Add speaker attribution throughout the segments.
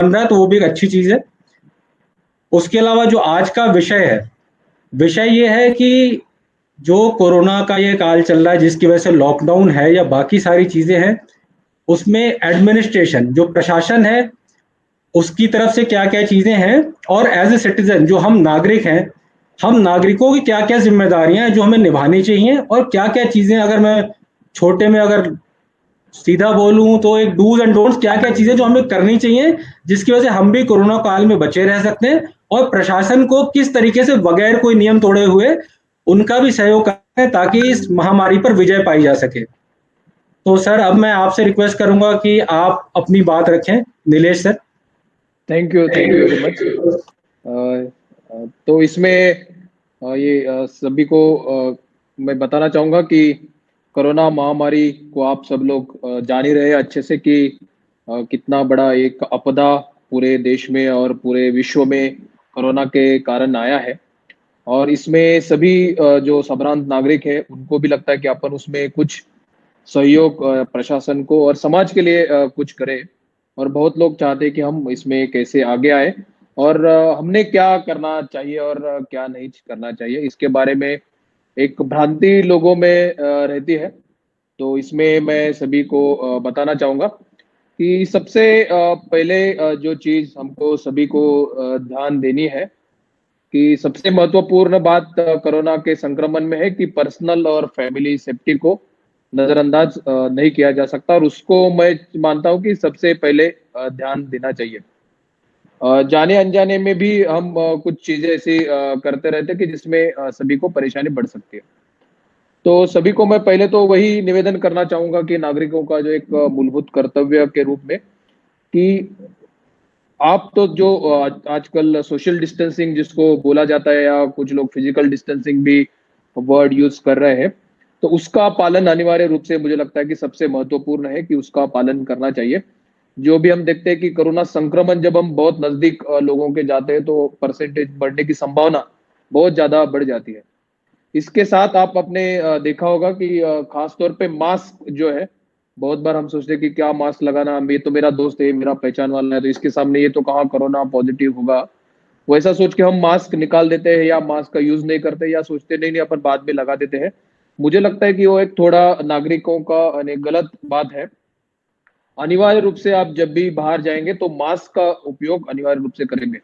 Speaker 1: बन रहा है तो वो भी एक अच्छी चीज है। उसके अलावा जो आज का विषय है, विषय ये है कि जो कोरोना का ये काल चल रहा है जिसकी वजह से लॉकडाउन है या बाकी सारी चीजें हैं, उसमें एडमिनिस्ट्रेशन जो प्रशासन है उसकी तरफ से क्या क्या चीजें हैं, और एज ए सिटीजन जो हम नागरिक हैं, हम नागरिकों की क्या क्या जिम्मेदारियां हैं जो हमें निभानी चाहिए, और क्या क्या चीजें, अगर मैं छोटे में अगर सीधा बोलूं तो एक डूज एंड डोंट्स, क्या क्या चीजें जो हमें करनी चाहिए जिसकी वजह से हम भी कोरोना काल में बचे रह सकते हैं, और प्रशासन को किस तरीके से बगैर कोई नियम तोड़े हुए उनका भी सहयोग करते हैं ताकि इस महामारी पर विजय पाई जा सके। तो सर अब मैं आपसे रिक्वेस्ट करूंगा कि आप अपनी बात रखें, Nilesh sir.
Speaker 2: Thank you very much. तो इसमें ये सभी को मैं बताना चाहूँगा कि कोरोना महामारी को आप सब लोग जान ही रहे हैं अच्छे से कि कितना बड़ा एक आपदा पूरे देश में और पूरे विश्व में कोरोना के कारण आया है। और इसमें सभी जो संभ्रांत नागरिक हैं उनको भी लगता है कि अपन उसमें कुछ सहयोग प्रशासन को और समाज के लिए कुछ करें। और बहुत लोग चाहते हैं कि हम इसमें कैसे आगे आए और हमने क्या करना चाहिए और क्या नहीं करना चाहिए, इसके बारे में एक भ्रांति लोगों में रहती है। तो इसमें मैं सभी को बताना चाहूँगा कि सबसे पहले जो चीज़ हमको सभी को ध्यान देनी है कि सबसे महत्वपूर्ण बात कोरोना के संक्रमण में है कि पर्सनल और फैमिली सेफ्टी को नजरअंदाज नहीं किया जा सकता, और उसको मैं मानता हूं कि सबसे पहले ध्यान देना चाहिए। जाने अनजाने में भी हम कुछ चीजें ऐसी करते रहते हैं कि जिसमें सभी को परेशानी बढ़ सकती है। तो सभी को मैं पहले तो वही निवेदन करना चाहूंगा कि नागरिकों का जो एक मूलभूत कर्तव्य के रूप में कि आप तो जो आजकल सोशल डिस्टेंसिंग जिसको बोला जाता है या कुछ लोग फिजिकल डिस्टेंसिंग भी वर्ड यूज कर रहे हैं, तो उसका पालन अनिवार्य रूप से मुझे लगता है कि सबसे महत्वपूर्ण है कि उसका पालन करना चाहिए। जो भी हम देखते हैं कि कोरोना संक्रमण जब हम बहुत नजदीक लोगों के जाते हैं तो परसेंटेज बढ़ने की संभावना बहुत ज्यादा बढ़ जाती है। इसके साथ आप अपने देखा होगा कि खास तौर पे मास्क जो है, बहुत बार हम सोचते हैं कि क्या मास्क लगाना, ये तो मेरा दोस्त है, मेरा पहचान वाला है, तो इसके सामने ये तो कहाँ कोरोना पॉजिटिव होगा, वैसा सोच के हम मास्क निकाल देते हैं या मास्क का यूज नहीं करते या सोचते नहीं नहीं अपन बाद में लगा देते हैं। मुझे लगता है कि वो एक थोड़ा नागरिकों का गलत बात है। अनिवार्य रूप से आप जब भी बाहर जाएंगे तो मास्क का उपयोग अनिवार्य रूप से करेंगे।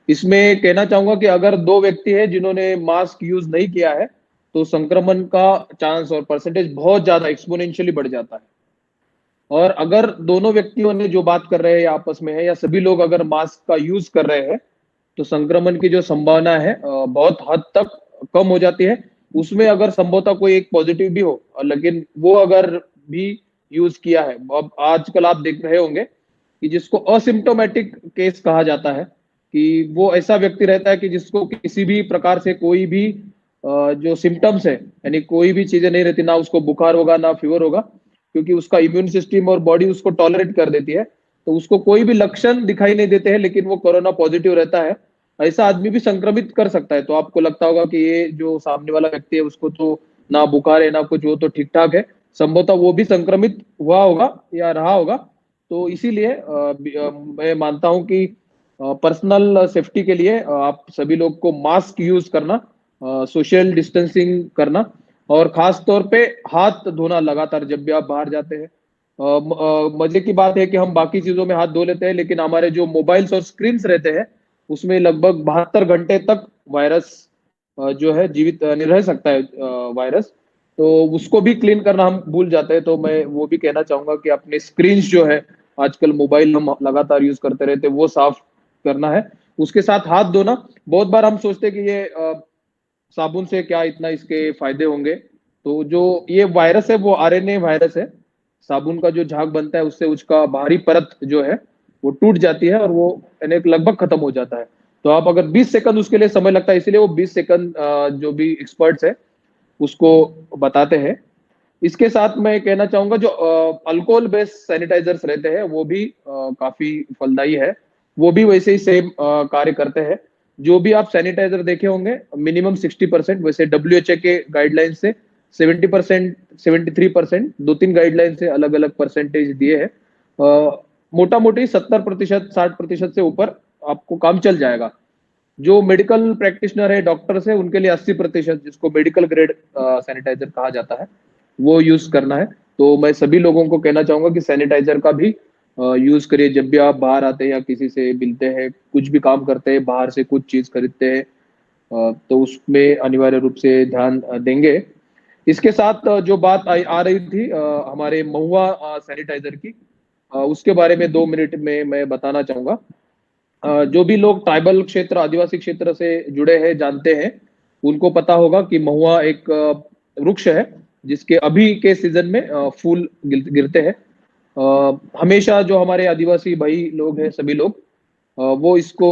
Speaker 2: इसमें कहना चाहूंगा कि अगर दो व्यक्ति है जिन्होंने मास्क यूज नहीं किया है तो संक्रमण का चांस और परसेंटेज बहुत ज्यादा एक्सपोनेंशियली बढ़ जाता है। और अगर दोनों व्यक्तियों ने जो बात कर रहे हैं या आपस में है या सभी लोग अगर मास्क का यूज कर रहे हैं तो संक्रमण की जो संभावना है बहुत हद तक कम हो जाती है। उसमें अगर संभवतः कोई एक पॉजिटिव भी हो लेकिन वो अगर भी यूज किया है, अब आजकल आप देख रहे होंगे कि जिसको असिम्टोमेटिक केस कहा जाता है कि वो ऐसा व्यक्ति रहता है कि जिसको किसी भी प्रकार से कोई भी जो सिम्टम्स है यानी कोई भी चीजें नहीं रहती, ना उसको बुखार होगा ना फीवर होगा, क्योंकि उसका इम्यून सिस्टम और बॉडी उसको टॉलरेट कर देती है, तो उसको कोई भी लक्षण दिखाई नहीं देते हैं लेकिन वो कोरोना पॉजिटिव रहता है। ऐसा आदमी भी संक्रमित कर सकता है। तो आपको लगता होगा कि ये जो सामने वाला व्यक्ति है उसको तो ना बुखार है ना कुछ, वो तो ठीक ठाक है, संभवतः वो भी संक्रमित हुआ होगा या रहा होगा। तो इसीलिए मैं मानता हूं कि पर्सनल सेफ्टी के लिए आप सभी लोग को मास्क यूज करना, सोशल डिस्टेंसिंग करना और खास तौर पे हाथ धोना लगातार जब भी आप बाहर जाते हैं। मजे की बात है कि हम बाकी चीजों में हाथ धो लेते हैं लेकिन हमारे जो मोबाइल्स और स्क्रीन्स रहते हैं उसमें लगभग 72 घंटे तक वायरस जो है जीवित नहीं रह सकता है वायरस, तो उसको भी क्लीन करना हम भूल जाते हैं। तो मैं वो भी कहना चाहूंगा कि अपने स्क्रीन जो है आजकल मोबाइल हम लगातार यूज करते रहते हैं वो साफ करना है। उसके साथ हाथ धोना, बहुत बार हम सोचते हैं कि ये साबुन से क्या इतना इसके फायदे होंगे, तो जो ये वायरस है वो आरएनए वायरस है। साबुन का जो झाग बनता है उससे उसका बाहरी परत जो है वो टूट जाती है और वो यानी लगभग खत्म हो जाता है। तो आप अगर 20 सेकंड उसके लिए समय लगता है, इसीलिए वो 20 सेकंड जो भी एक्सपर्ट्स है उसको बताते हैं। इसके साथ मैं कहना चाहूंगा जो अल्कोहल बेस्ड सैनिटाइजर्स रहते हैं वो भी काफी फलदायी है, वो भी वैसे ही सेम कार्य करते हैं। जो भी आप सैनिटाइजर देखे होंगे मिनिमम 60%, वैसे डब्ल्यूएचए के गाइडलाइन से 70%, 73%, दो तीन गाइडलाइन से अलग अलग परसेंटेज दिए हैं। मोटा मोटी 70% 60% से ऊपर आपको काम चल जाएगा। जो मेडिकल प्रैक्टिशनर है, डॉक्टर्स है, उनके लिए 80%, जिसको मेडिकल ग्रेड सैनिटाइजर कहा जाता है, वो यूज करना है। तो मैं सभी लोगों को कहना चाहूंगा कि सैनिटाइजर का भी यूज करिए। जब भी आप बाहर आते हैं या किसी से मिलते हैं, कुछ भी काम करते हैं, बाहर से कुछ चीज खरीदते हैं, तो उसमें अनिवार्य रूप से ध्यान देंगे। इसके साथ जो बात आ रही थी हमारे महुआ सैनिटाइजर की, उसके बारे में 2 मिनट में मैं बताना चाहूंगा। जो भी लोग ट्राइबल क्षेत्र, आदिवासी क्षेत्र से जुड़े हैं, जानते हैं, उनको पता होगा कि महुआ एक वृक्ष है जिसके अभी के सीजन में फूल गिरते हैं। हमेशा जो हमारे आदिवासी भाई लोग हैं, सभी लोग वो इसको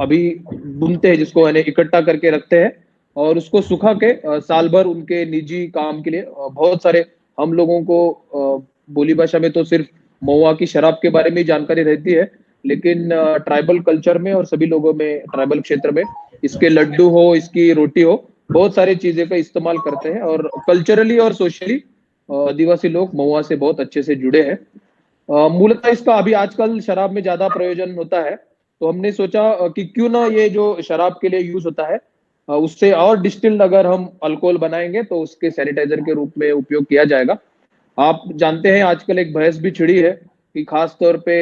Speaker 2: अभी बुनते हैं, जिसको यानी इकट्ठा करके रखते हैं और उसको सुखा के साल भर उनके निजी काम के लिए बहुत सारे, हम लोगों को बोली भाषा में तो सिर्फ महुआ की शराब के बारे में ही जानकारी रहती है, लेकिन ट्राइबल कल्चर में और सभी लोगों में, ट्राइबल क्षेत्र में, इसके लड्डू हो, इसकी रोटी हो, बहुत सारी चीजें का इस्तेमाल करते हैं और कल्चरली और सोशली आदिवासी लोग महुआ से बहुत अच्छे से जुड़े हैं। मूलतः इसका अभी आजकल शराब में ज्यादा प्रयोजन होता है, तो हमने सोचा कि क्यों ना ये जो शराब के लिए यूज होता है, उससे और डिस्टिल्ड अगर हम अल्कोहल बनाएंगे तो उसके सैनिटाइजर के रूप में उपयोग किया जाएगा। आप जानते हैं आजकल एक बहस भी छिड़ी है कि खास तौर पे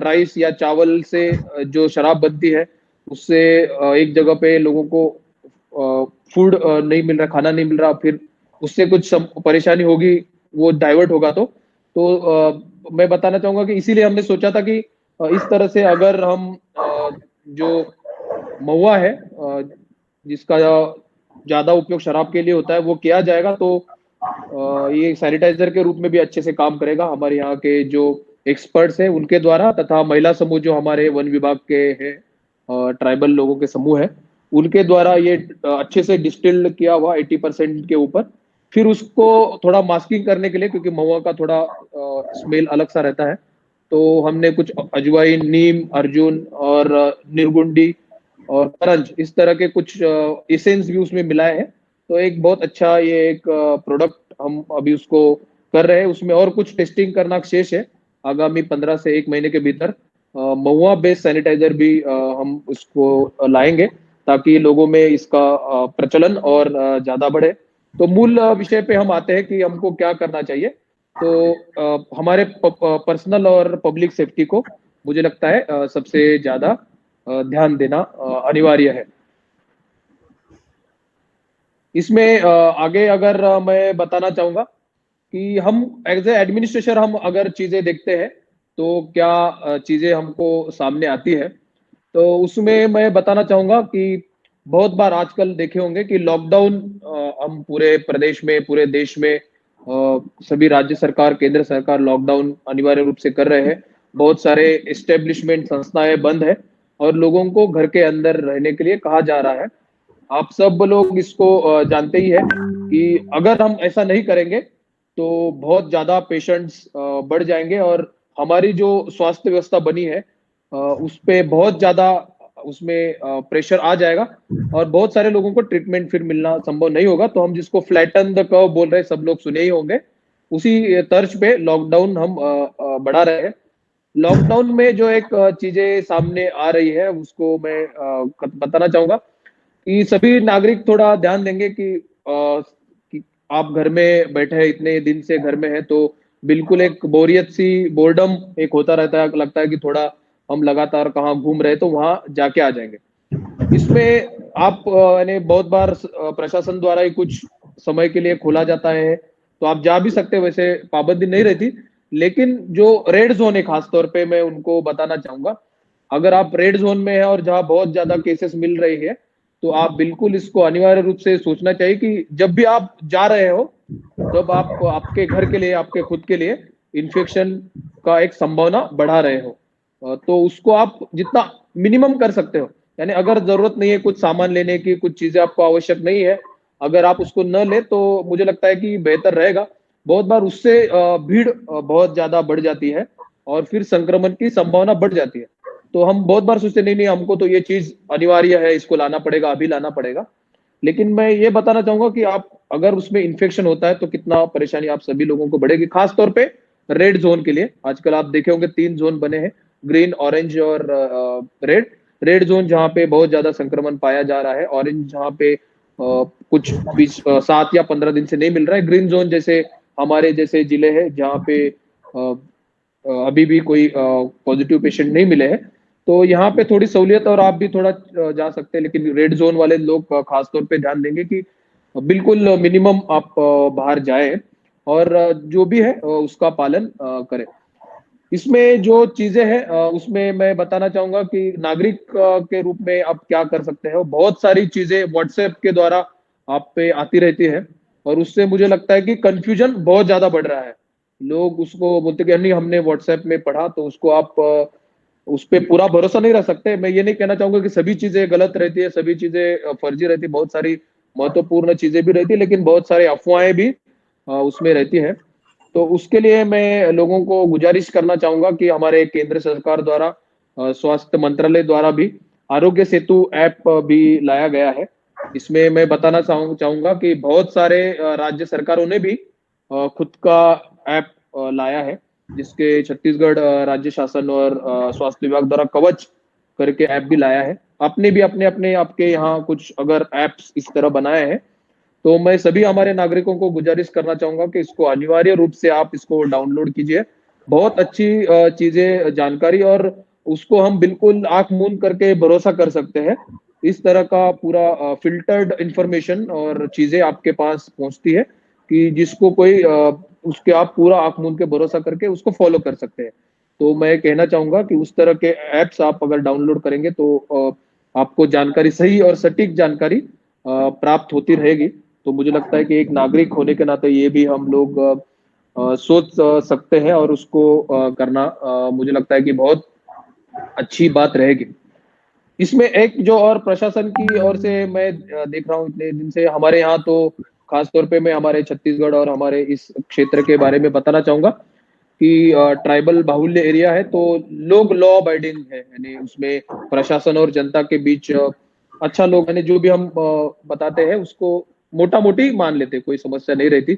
Speaker 2: राइस या चावल से जो शराब बनती है, उससे एक जगह पे लोगों को फूड नहीं मिल रहा, खाना नहीं मिल रहा, फिर उससे कुछ परेशानी होगी, वो डाइवर्ट होगा। मैं बताना चाहूंगा कि इसीलिए हमने सोचा था कि इस तरह से अगर हम जो महुआ है, जिसका ज्यादा उपयोग शराब के लिए होता है, वो किया जाएगा, तो ये सैनिटाइजर के रूप में भी अच्छे से काम करेगा। हमारे यहाँ के जो एक्सपर्ट्स हैं उनके द्वारा, तथा महिला समूह जो हमारे वन विभाग के हैं, ट्राइबल लोगों के समूह है, उनके द्वारा ये अच्छे से डिस्टिल्ड किया हुआ 80% के ऊपर, फिर उसको थोड़ा मास्किंग करने के लिए, क्योंकि महुआ का थोड़ा स्मेल अलग सा रहता है, तो हमने कुछ अजवाइन, नीम, अर्जुन और निर्गुंडी और करंज, इस तरह के कुछ एसेंस भी उसमें मिलाए हैं। तो एक बहुत अच्छा ये एक प्रोडक्ट हम अभी उसको कर रहे हैं। उसमें और कुछ टेस्टिंग करना शेष है। आगामी 15 से 1 महीने के भीतर महुआ बेस्ड सैनिटाइजर भी हम उसको लाएंगे, ताकि लोगों में इसका प्रचलन और ज्यादा बढ़े। तो मूल विषय पे हम आते हैं कि हमको क्या करना चाहिए। तो हमारे पर्सनल और पब्लिक सेफ्टी को मुझे लगता है सबसे ज्यादा ध्यान देना अनिवार्य है। इसमें आगे अगर मैं बताना चाहूंगा कि हम एज ए एडमिनिस्ट्रेशन, हम अगर चीजें देखते हैं तो क्या चीजें हमको सामने आती है, तो उसमें मैं बताना चाहूंगा कि बहुत बार आजकल देखे होंगे कि लॉकडाउन हम पूरे प्रदेश में, पूरे देश में सभी राज्य सरकार, केंद्र सरकार लॉकडाउन अनिवार्य रूप से कर रहे हैं। बहुत सारे एस्टेब्लिशमेंट, संस्थाएं बंद है और लोगों को घर के अंदर रहने के लिए कहा जा रहा है। आप सब लोग इसको जानते ही है कि अगर हम ऐसा नहीं करेंगे तो बहुत ज्यादा पेशेंट्स बढ़ जाएंगे और हमारी जो स्वास्थ्य व्यवस्था बनी है उस पे बहुत ज्यादा उसमें प्रेशर आ जाएगा और बहुत सारे लोगों को ट्रीटमेंट फिर मिलना संभव नहीं होगा। तो हम जिसको फ्लैटन द कर्व बोल रहे हैं, सब लोग सुने ही होंगे, उसी तर्ज पे लॉकडाउन हम बढ़ा रहे हैं। लॉकडाउन में जो एक चीजें सामने आ रही है उसको मैं बताना चाहूंगा कि सभी नागरिक थोड़ा ध्यान देंगे कि आप घर में बैठे हैं, इतने दिन से घर में है, तो बिल्कुल एक बोरियत सी, बोर्डम एक होता रहता है, लगता है कि थोड़ा हम लगातार कहाँ घूम रहे, तो वहां जाके आ जाएंगे। इसमें आप यानी बहुत बार प्रशासन द्वारा ही कुछ समय के लिए खोला जाता है, तो आप जा भी सकते हैं, वैसे पाबंदी नहीं रहती। लेकिन जो रेड जोन है, खासतौर पे मैं उनको बताना चाहूंगा, अगर आप रेड जोन में है और जहां बहुत ज्यादा केसेस मिल रही है, तो आप बिल्कुल इसको अनिवार्य रूप से सोचना चाहिए कि जब भी आप जा रहे हो, तब आप आपके घर के लिए, आपके खुद के लिए इन्फेक्शन का एक संभावना बढ़ा रहे हो। तो उसको आप जितना मिनिमम कर सकते हो, यानी अगर जरूरत नहीं है कुछ सामान लेने की, कुछ चीजें आपको आवश्यक नहीं है, अगर आप उसको न ले तो मुझे लगता है कि बेहतर रहेगा। बहुत बार उससे भीड़ बहुत ज्यादा बढ़ जाती है और फिर संक्रमण की संभावना बढ़ जाती है। तो हम बहुत बार सोचते नहीं नहीं, हमको तो ये चीज अनिवार्य है, इसको लाना पड़ेगा, अभी लाना पड़ेगा। लेकिन मैं ये बताना चाहूंगा कि आप अगर उसमें इन्फेक्शन होता है तो कितना परेशानी आप सभी लोगों को बढ़ेगी। खास तौर पे रेड जोन के लिए। आजकल आप देखे होंगे 3 जोन बने हैं, ग्रीन, ऑरेंज और रेड। रेड जोन जहाँ पे बहुत ज्यादा संक्रमण पाया जा रहा है, ऑरेंज जहाँ पे कुछ 7 या 15 दिन से नहीं मिल रहा है, ग्रीन जोन जैसे हमारे जैसे जिले हैं जहाँ पे अभी भी कोई पॉजिटिव पेशेंट नहीं मिले हैं। तो यहाँ पे थोड़ी सहूलियत और आप भी थोड़ा जा सकते हैं, लेकिन रेड जोन वाले लोग खास तौर पे ध्यान देंगे कि बिल्कुल मिनिमम आप बाहर जाएं और जो भी है उसका पालन करें। इसमें जो चीजें हैं उसमें मैं बताना चाहूंगा कि नागरिक के रूप में आप क्या कर सकते हैं। बहुत सारी चीजें व्हाट्सएप के द्वारा आप पे आती रहती है और उससे मुझे लगता है कि कंफ्यूजन बहुत ज्यादा बढ़ रहा है। लोग उसको बोलते कि नहीं हमने व्हाट्सएप में पढ़ा, तो उसको आप उस पर पूरा भरोसा नहीं रख सकते। मैं ये नहीं कहना चाहूंगा कि सभी चीजें गलत रहती है, सभी चीजें फर्जी रहती है, बहुत सारी महत्वपूर्ण चीजें भी रहती है, लेकिन बहुत सारी अफवाहें भी उसमें रहती है। तो उसके लिए मैं लोगों को गुजारिश करना चाहूंगा कि हमारे केंद्र सरकार द्वारा स्वास्थ्य मंत्रालय द्वारा भी आरोग्य सेतु ऐप भी लाया गया है। इसमें मैं बताना चाहूंगा कि बहुत सारे राज्य सरकारों ने भी खुद का ऐप लाया है, जिसके छत्तीसगढ़ राज्य शासन और स्वास्थ्य विभाग द्वारा कवच करके ऐप भी लाया है। आपने भी अपने अपने आपके यहाँ कुछ अगर ऐप्स इस तरह बनाए हैं, तो मैं सभी हमारे नागरिकों को गुजारिश करना चाहूंगा कि इसको अनिवार्य रूप से आप इसको डाउनलोड कीजिए। बहुत अच्छी चीजें, जानकारी, और उसको हम बिल्कुल आंख मूंद करके भरोसा कर सकते हैं। इस तरह का पूरा फिल्टर्ड इंफॉर्मेशन और चीजें आपके पास पहुंचती है कि जिसको कोई उसके आप पूरा आंख मूंद के भरोसा करके उसको फॉलो कर सकते हैं। तो मैं कहना चाहूंगा कि उस तरह के एप्स आप अगर डाउनलोड करेंगे तो आपको जानकारी, सही और सटीक जानकारी प्राप्त होती रहेगी। तो मुझे लगता है कि एक नागरिक होने के नाते ये भी हम लोग सोच सकते हैं और उसको करना मुझे लगता है कि बहुत अच्छी बात रहेगी। इसमें एक जो और प्रशासन की ओर से मैं देख रहा हूँ इतने दिन से हमारे यहाँ, तो खास तौर पे मैं हमारे छत्तीसगढ़ और हमारे इस क्षेत्र के बारे में बताना चाहूंगा कि ट्राइबल बाहुल्य एरिया है, तो लोग लॉ अबाइडिंग है, यानी उसमें प्रशासन और जनता के बीच अच्छा लोग, यानी जो भी हम बताते हैं उसको मोटा मोटी मान लेते, कोई समस्या नहीं रहती।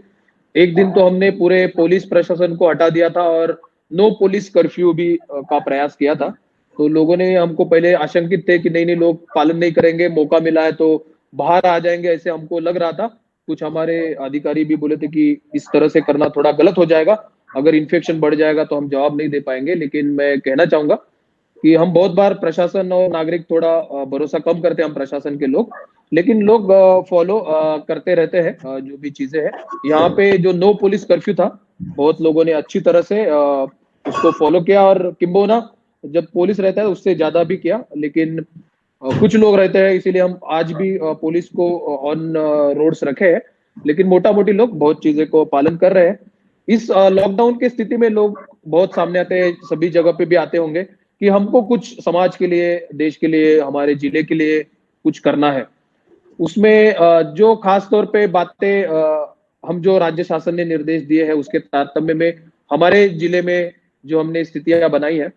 Speaker 2: एक दिन तो हमने पूरे पुलिस प्रशासन को हटा दिया था और नो पुलिस कर्फ्यू भी का प्रयास किया था। तो लोगों ने हमको पहले आशंकित थे कि नहीं नहीं लोग पालन नहीं करेंगे, मौका मिला है तो बाहर आ जाएंगे, ऐसे हमको लग रहा था। कुछ हमारे अधिकारी भी बोले थे कि इस तरह से करना थोड़ा गलत हो जाएगा, अगर इन्फेक्शन बढ़ जाएगा तो हम जवाब नहीं दे पाएंगे। लेकिन मैं कहना चाहूंगा कि हम बहुत बार प्रशासन और नागरिक थोड़ा भरोसा कम करते हैं हम प्रशासन के लोग, लेकिन लोग फॉलो करते रहते हैं जो भी चीजें हैं। यहाँ पे जो नो पुलिस कर्फ्यू था, बहुत लोगों ने अच्छी तरह से उसको फॉलो किया और किंबोना जब पुलिस रहता है उससे ज्यादा भी किया। लेकिन कुछ लोग रहते हैं, इसीलिए हम आज भी पुलिस को ऑन रोड्स रखे हैं, लेकिन मोटा मोटी लोग बहुत चीजें को पालन कर रहे हैं। इस लॉकडाउन की स्थिति में लोग बहुत सामने आते हैं, सभी जगह पे भी आते होंगे कि हमको कुछ समाज के लिए, देश के लिए, हमारे जिले के लिए कुछ करना है। उसमें जो खास तौर पे बातें हम जो राज्य शासन ने निर्देश दिए हैं उसके तारतम्य में हमारे जिले में जो हमने स्थितियां बनाई है,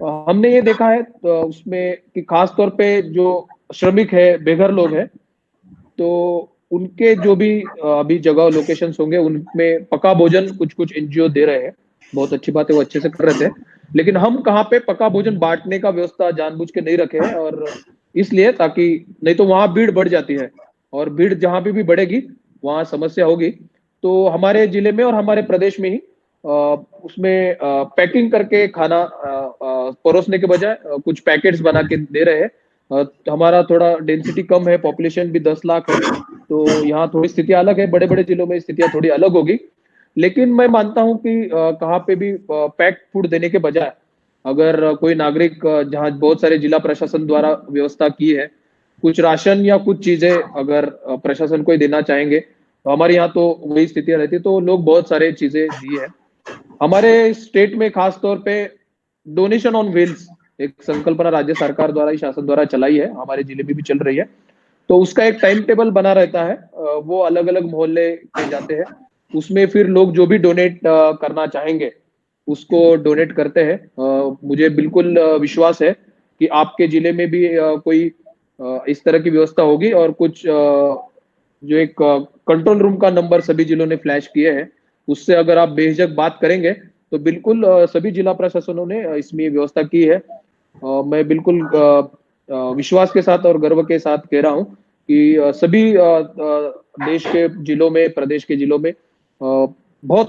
Speaker 2: हमने ये देखा है तो उसमें कि खास तौर पे जो श्रमिक है, बेघर लोग हैं, तो उनके जो भी अभी जगह लोकेशंस होंगे उनमें पका भोजन कुछ कुछ एनजीओ दे रहे हैं। बहुत अच्छी बात है, वो अच्छे से कर रहे थे। लेकिन हम कहाँ पे पका भोजन बांटने का व्यवस्था जानबूझ के नहीं रखे हैं, और इसलिए ताकि नहीं तो वहां भीड़ बढ़ जाती है, और भीड़ जहां भी बढ़ेगी वहां समस्या होगी। तो हमारे जिले में और हमारे प्रदेश में ही उसमें पैकिंग करके खाना परोसने के बजाय कुछ पैकेट्स बना के दे रहे हैं। हमारा थोड़ा डेंसिटी कम है, पॉपुलेशन भी 10 लाख है, तो यहाँ थोड़ी स्थितियां अलग है, बड़े बड़े जिलों में स्थितियां थोड़ी अलग होगी। लेकिन मैं मानता हूं कि कहाँ पे भी पैक्ड फूड देने के बजाय अगर कोई नागरिक जहाँ बहुत सारे जिला प्रशासन द्वारा व्यवस्था की है, कुछ राशन या कुछ चीजें अगर प्रशासन को ही देना चाहेंगे, तो हमारे यहाँ तो वही स्थितियां रहती, तो लोग बहुत सारे चीजें दी है। हमारे स्टेट में खास तौर पे डोनेशन ऑन व्हील्स एक संकल्पना राज्य सरकार द्वारा ही, शासन द्वारा चलाई है, हमारे जिले में भी चल रही है। तो उसका एक टाइम टेबल बना रहता है, वो अलग अलग मोहल्ले में जाते हैं, उसमें फिर लोग जो भी डोनेट करना चाहेंगे उसको डोनेट करते हैं। मुझे बिल्कुल विश्वास है कि आपके जिले में भी कोई इस तरह की व्यवस्था होगी, और कुछ जो एक कंट्रोल रूम का नंबर सभी जिलों ने फ्लैश किए हैं, उससे अगर आप बेझिझक बात करेंगे तो बिल्कुल सभी जिला प्रशासनों ने इसमें व्यवस्था की है। मैं बिल्कुल विश्वास के साथ और गर्व के साथ कह रहा हूँ कि सभी देश के जिलों में, प्रदेश के जिलों में बहुत